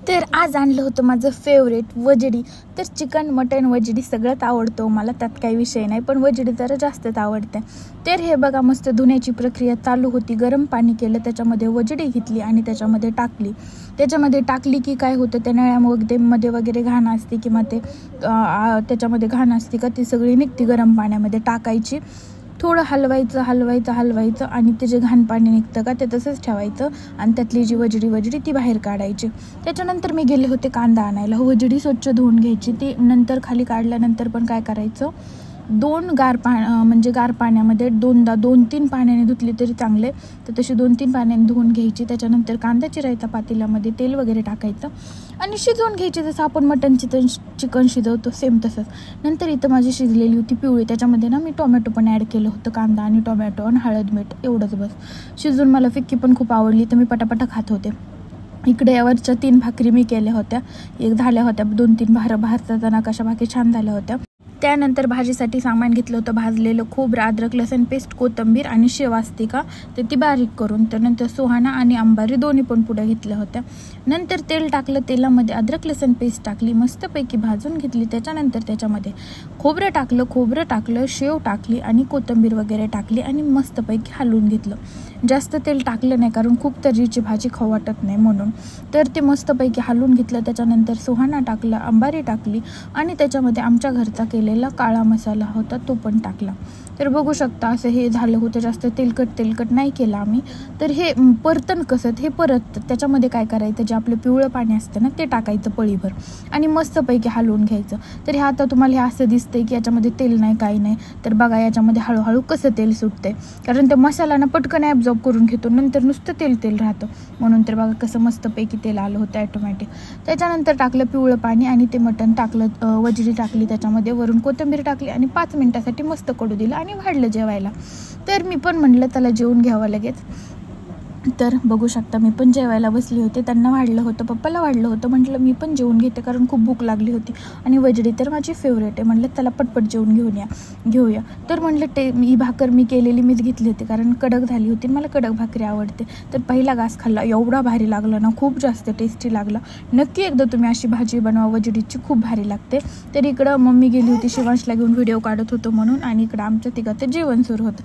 तर आज आणलं होतं माझं फेवरेट वजडी। तर चिकन मटन वजडी सगळंच आवडतं मला, त्यात काही विषय नाही, पण वजडी जरा जास्तच आवडते। तर हे बघा मस्त धुण्याची प्रक्रिया चालू होती। गरम पाणी केलं, त्याच्यामध्ये वजडी घेतली आणि त्याच्यामध्ये टाकली। त्याच्यामध्ये टाकली की काय होतं, त्या नळ्यामध्ये वगैरे घाण असते किंवा ते त्याच्यामध्ये घाण असते का ती सगळी निघती। गरम पाण्यामध्ये टाकायची, थोडं हलवायचं आणि ते जे घाण पाणी निघतं का ते तसंच ठेवायचं आणि त्यातली जी वजडी ती बाहेर काढायची। त्याच्यानंतर मी गेले होते कांदा आणायला। वजडी स्वच्छ धुवून घ्यायची, ती नंतर खाली काढल्यानंतर पण काय करायचं, गार पाण्यामध्ये दोनदा 2-3 पाण्याने धुतली तरी चांगले, तर तशी 2-3 पाण्याने धुवून घ्यायची। त्याच्यानंतर कांदा चिरायचा, पातेल्यामध्ये तेल वगैरे टाकायचं आणि शिजवून घ्यायची, जसं आपण चिकन शिजवतो सेम तसंच। नंतर इथं माझी शिजलेली होती पिवळी, त्याच्यामध्ये ना मी टोमॅटो पण ॲड केलं होतं, कांदा आणि टोमॅटो आणि हळद मीठ एवढंच बस। शिजून मला फिक्की पण खूप आवडली, तर मी पटापटा खात होते। इकडे यावरच्या 3 भाकरी मी केल्या होत्या, एक झाल्या होत्या, 2-3 भाजताना नकाशा भाकरी छान झाल्या होत्या। त्यानंतर भाजीसाठी सामान घेतलं होतं, भाजलेलं खोबरं, अद्रक लसूण पेस्ट, कोथिंबीर आणि शेव असते का तर ती बारीक करून। त्यानंतर सुहाणा आणि अंबारी दोन्ही पण पुढे घेतल्या होत्या। नंतर तेल टाकलं, तेलामध्ये अद्रक लसूण पेस्ट टाकली, मस्तपैकी भाजून घेतली। त्याच्यानंतर त्याच्यामध्ये खोबरं टाकलं, शेव टाकली आणि कोथिंबीर वगैरे टाकली आणि मस्तपैकी हलवून घेतलं। जास्त तेल टाकलं नाही, कारण खूप तर्रीची भाजी खाऊ वाटत नाही म्हणून। तर ते मस्तपैकी हलवून घेतलं। त्याच्यानंतर सुहाणा टाकला, अंबारी टाकली आणि त्याच्यामध्ये आमच्या घरचा केलेला काळा मसाला होता तो पण टाकला। तर बघू शकता असं हे झालं होतं, जास्त तेलकट नाही केलं आम्ही। तर हे परतन कसं, हे परत त्याच्यामध्ये काय करायचं, जे आपलं पिवळं पाणी असतं ना ते टाकायचं पळीभर आणि मस्तपैकी हलवून घ्यायचं। तर हे आता तुम्हाला हे असं दिसतंय की याच्यामध्ये तेल नाही काही नाही, तर बघा याच्यामध्ये हळूहळू कसं तेल सुटतंय, कारण त्या मसाला पटकन ॲब्झॉर्ब करून घेतो, नंतर नुसतं तेल राहतं म्हणून। तर बघा कसं मस्तपैकी तेल आलं होतं ऑटोमॅटिक। त्याच्यानंतर टाकलं पिवळं पाणी आणि ते मटण टाकलं, वजडी टाकली, त्याच्यामध्ये वरून कोथिंबीर टाकली आणि 5 मिनिटासाठी मस्त कडू दिलं आणि वाढलं जेवायला। तर मी पण म्हणलं त्याला जेवून घ्यावं लगेच। तर बघू शकता मी पण जेवायला बसली होते, त्यांना वाढलं होतं, पप्पाला वाढलं होतं। म्हटलं मी पण जेवून घेते, कारण खूप भूक लागली होती आणि वजडी तर माझी फेवरेट आहे। म्हटलं त्याला पटपट जेवून घेऊया। तर म्हटलं ही भाकर मी केलेली मीच घेतली होती, कारण कडक झाली होती, मला कडक भाकरी आवडते। तर पहिला घास खाल्ला, एवढा भारी लागला ना, खूप जास्त टेस्टी लागला। नक्की एकदा तुम्ही अशी भाजी बनवा, वजडीची खूप भारी लागते। तर इकडं मम्मी गेली होती शिवांशला घेऊन, व्हिडिओ काढत होतो म्हणून, आणि इकडं आमच्या तिघांचं जेवण सुरू होतं।